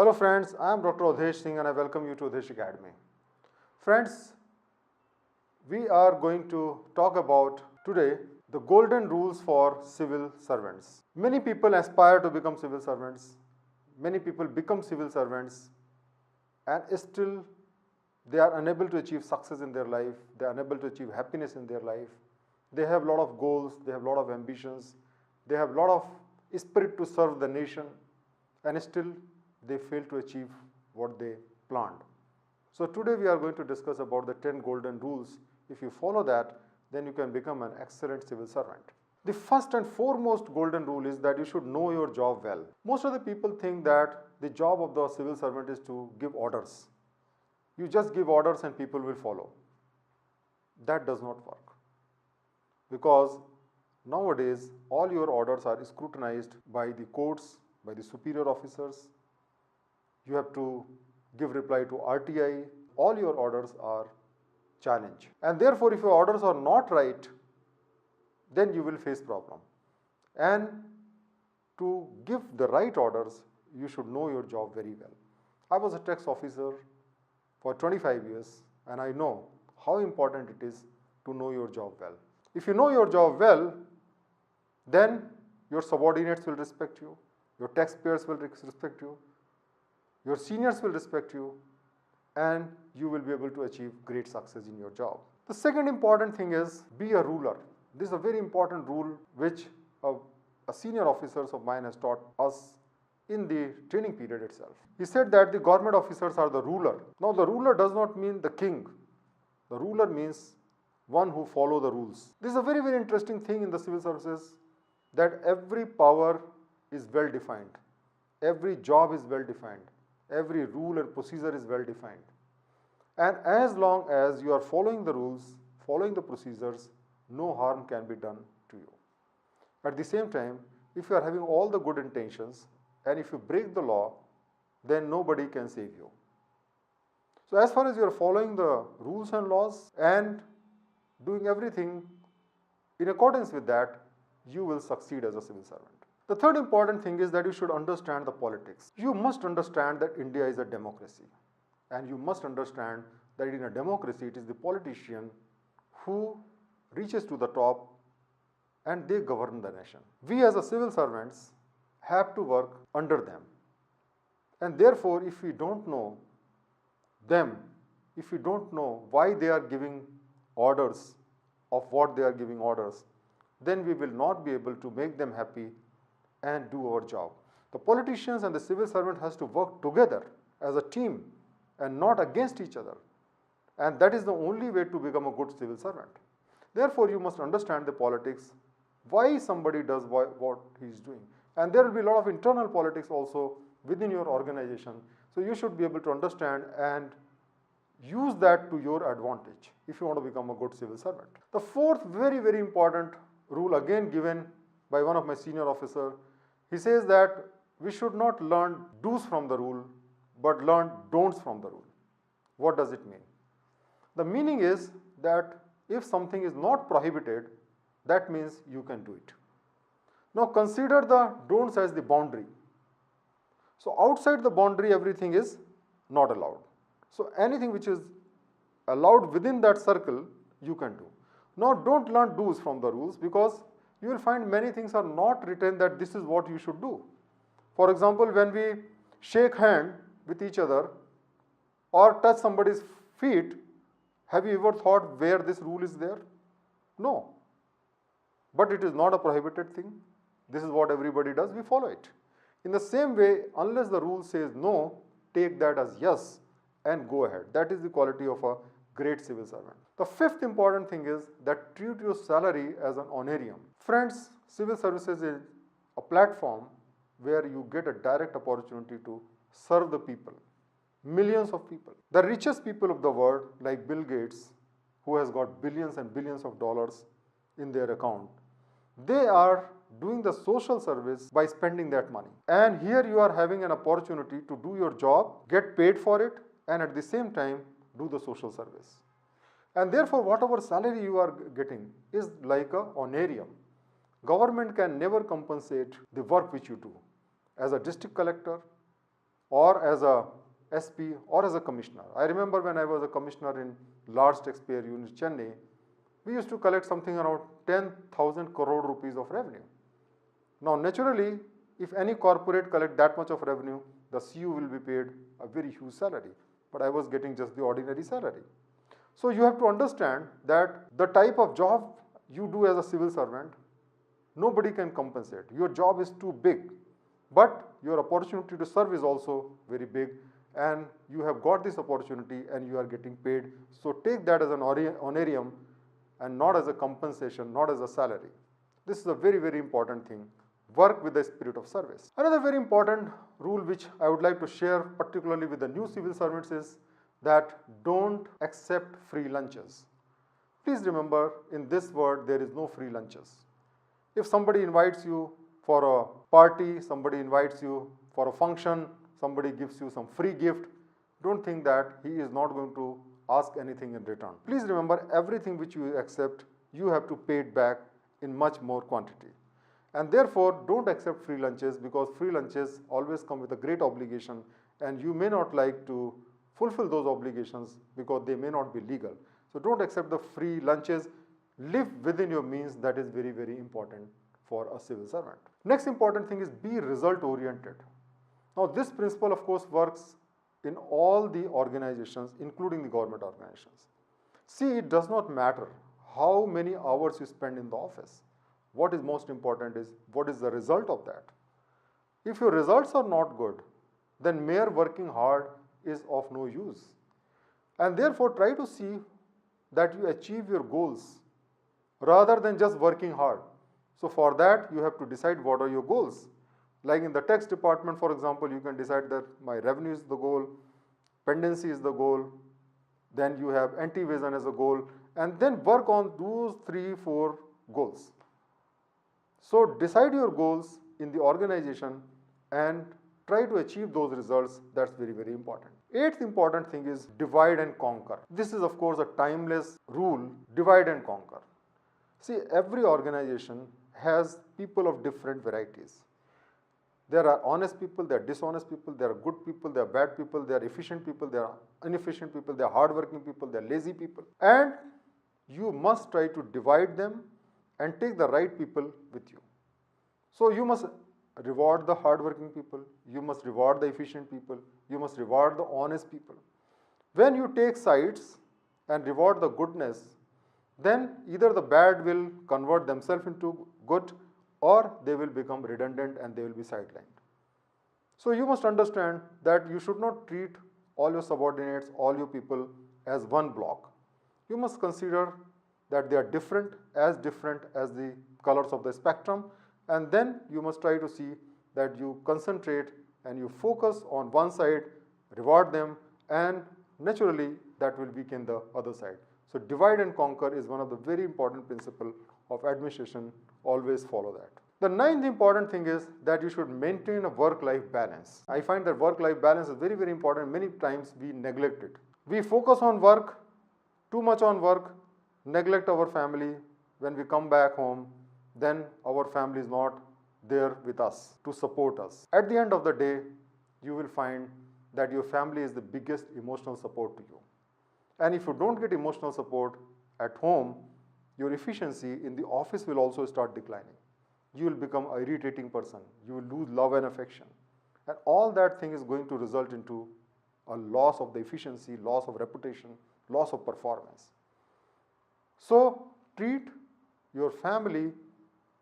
Hello friends, I am Dr. Awdhesh Singh and I welcome you to Awdhesh Academy. Friends, we are going to talk about today the golden rules for civil servants. Many people aspire to become civil servants. Many people become civil servants and still they are unable to achieve success in their life. They are unable to achieve happiness in their life. They have a lot of goals, they have a lot of ambitions, they have a lot of spirit to serve the nation, and still they fail to achieve what they planned. So today we are going to discuss about the 10 golden rules. If you follow that, then you can become an excellent civil servant. The first and foremost golden rule is that you should know your job well. Most of the people think that the job of the civil servant is to give orders. You just give orders and people will follow. That does not work. Because nowadays all your orders are scrutinized by the courts, by the superior officers. You have to give reply to RTI. All your orders are challenged. And therefore, if your orders are not right, then you will face problem. And to give the right orders, you should know your job very well. I was a tax officer for 25 years and I know how important it is to know your job well. If you know your job well, then your subordinates will respect you, your taxpayers will respect you, your seniors will respect you, and you will be able to achieve great success in your job. The second important thing is be a ruler. This is a very important rule which a senior officer of mine has taught us in the training period itself. He said that the government officers are the ruler. Now the ruler does not mean the king. The ruler means one who follow the rules. This is a very, very interesting thing in the civil services, that every power is well defined. Every job is well defined. Every rule and procedure is well defined. And as long as you are following the rules, following the procedures, no harm can be done to you. At the same time, if you are having all the good intentions and if you break the law, then nobody can save you. So as far as you are following the rules and laws and doing everything in accordance with that, you will succeed as a civil servant. The third important thing is that you should understand the politics. You must understand that India is a democracy. And you must understand that in a democracy, it is the politician who reaches to the top and they govern the nation. We as a civil servants have to work under them. And therefore, if we don't know them, if we don't know why they are giving orders of what they are giving orders, then we will not be able to make them happy and do our job. The politicians and the civil servant has to work together as a team and not against each other. And that is the only way to become a good civil servant. Therefore, you must understand the politics, why somebody does what he is doing. And there will be a lot of internal politics also within your organization. So you should be able to understand and use that to your advantage if you want to become a good civil servant. The fourth very, very important rule, again given by one of my senior officers, he says that we should not learn do's from the rule, but learn don'ts from the rule. What does it mean? The meaning is that if something is not prohibited, that means you can do it. Now consider the don'ts as the boundary. So outside the boundary, everything is not allowed. So anything which is allowed within that circle, you can do. Now don't learn do's from the rules, because you will find many things are not written that this is what you should do. For example, when we shake hand with each other or touch somebody's feet, have you ever thought where this rule is there? No. But it is not a prohibited thing. This is what everybody does, we follow it. In the same way, unless the rule says no, take that as yes and go ahead. That is the quality of a great civil servant. The fifth important thing is that treat your salary as an honorarium. Friends, civil services is a platform where you get a direct opportunity to serve the people, millions of people. The richest people of the world, like Bill Gates, who has got billions and billions of dollars in their account, they are doing the social service by spending that money. And here you are having an opportunity to do your job, get paid for it, and at the same time do the social service. And therefore, whatever salary you are getting is like a honorarium. Government can never compensate the work which you do. As a district collector, or as a SP or as a commissioner. I remember when I was a commissioner in large taxpayer unit Chennai, we used to collect something around 10,000 crore rupees of revenue. Now naturally, if any corporate collect that much of revenue, the CU will be paid a very huge salary, but I was getting just the ordinary salary. So you have to understand that the type of job you do as a civil servant, nobody can compensate. Your job is too big, but your opportunity to serve is also very big, and you have got this opportunity and you are getting paid. So take that as an honorarium and not as a compensation, not as a salary. This is a very, very important thing. Work with the spirit of service. Another very important rule which I would like to share, particularly with the new civil servants, is that don't accept free lunches. Please remember, in this world there is no free lunches. If somebody invites you for a party, somebody invites you for a function, somebody gives you some free gift, don't think that he is not going to ask anything in return. Please remember, everything which you accept, you have to pay it back in much more quantity. And therefore, don't accept free lunches, because free lunches always come with a great obligation, and you may not like to fulfill those obligations because they may not be legal. So don't accept the free lunches. Live within your means. That is very, very important for a civil servant. Next important thing is be result oriented. Now this principle of course works in all the organizations, including the government organizations. See, it does not matter how many hours you spend in the office. What is most important is what is the result of that. If your results are not good, then mere working hard is of no use. And therefore try to see that you achieve your goals rather than just working hard. So for that you have to decide what are your goals. Like in the tax department, for example, you can decide that my revenue is the goal, pendency is the goal, then you have anti-evasion as a goal, and then work on those 3-4 goals. So decide your goals in the organization and try to achieve those results. That's very, very important. Eighth important thing is divide and conquer. This is of course a timeless rule, divide and conquer. See, every organization has people of different varieties. There are honest people, there are dishonest people, there are good people, there are bad people, there are efficient people, there are inefficient people, there are hardworking people, there are lazy people. And you must try to divide them and take the right people with you. So you must reward the hardworking people, you must reward the efficient people, you must reward the honest people. When you take sides and reward the goodness, then either the bad will convert themselves into good, or they will become redundant and they will be sidelined. So you must understand that you should not treat all your subordinates, all your people as one block. You must consider that they are different as the colors of the spectrum, and then you must try to see that you concentrate and you focus on one side, reward them, and naturally that will weaken the other side. So divide and conquer is one of the very important principles of administration. Always follow that. The ninth important thing is that you should maintain a work-life balance. I find that work-life balance is very, very important. Many times we neglect it. We focus on work, too much on work, neglect our family. When we come back home, then our family is not there with us to support us. At the end of the day, you will find that your family is the biggest emotional support to you. And if you don't get emotional support at home, your efficiency in the office will also start declining. You will become an irritating person. You will lose love and affection. And all that thing is going to result into a loss of the efficiency, loss of reputation, loss of performance. So treat your family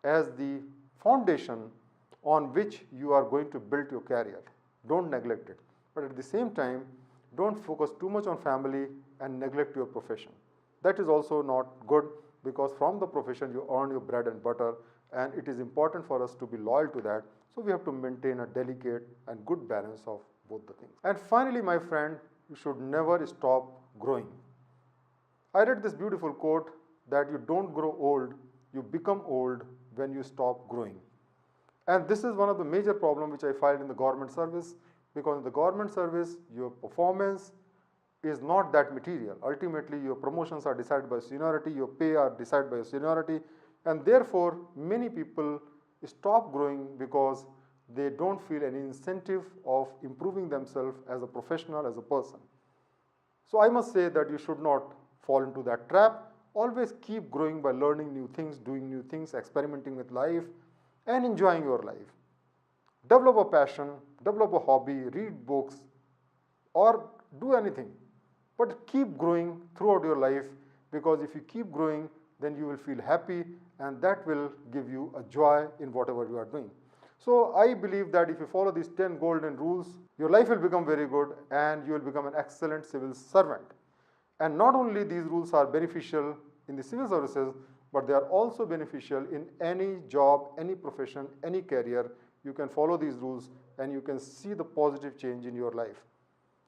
as the foundation on which you are going to build your career. Don't neglect it. But at the same time, don't focus too much on family and neglect your profession. That is also not good, because from the profession you earn your bread and butter, and it is important for us to be loyal to that. So we have to maintain a delicate and good balance of both the things. And finally, my friend, you should never stop growing. I read this beautiful quote that you don't grow old, you become old when you stop growing. And this is one of the major problems which I find in the government service, because in the government service, your performance is not that material. Ultimately, your promotions are decided by seniority, your pay are decided by seniority, and therefore many people stop growing because they don't feel any incentive of improving themselves as a professional, as a person. So I must say that you should not fall into that trap. Always keep growing by learning new things, doing new things, experimenting with life, and enjoying your life. Develop a passion, develop a hobby, read books, or do anything. But keep growing throughout your life, because if you keep growing, then you will feel happy, and that will give you a joy in whatever you are doing. So I believe that if you follow these 10 golden rules, your life will become very good and you will become an excellent civil servant. And not only these rules are beneficial in the civil services, but they are also beneficial in any job, any profession, any career. You can follow these rules and you can see the positive change in your life.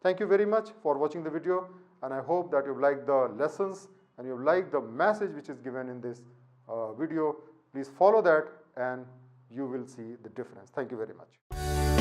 Thank you very much for watching the video, and I hope that you've liked the lessons and you've liked the message which is given in this video. Please follow that and you will see the difference. Thank you very much.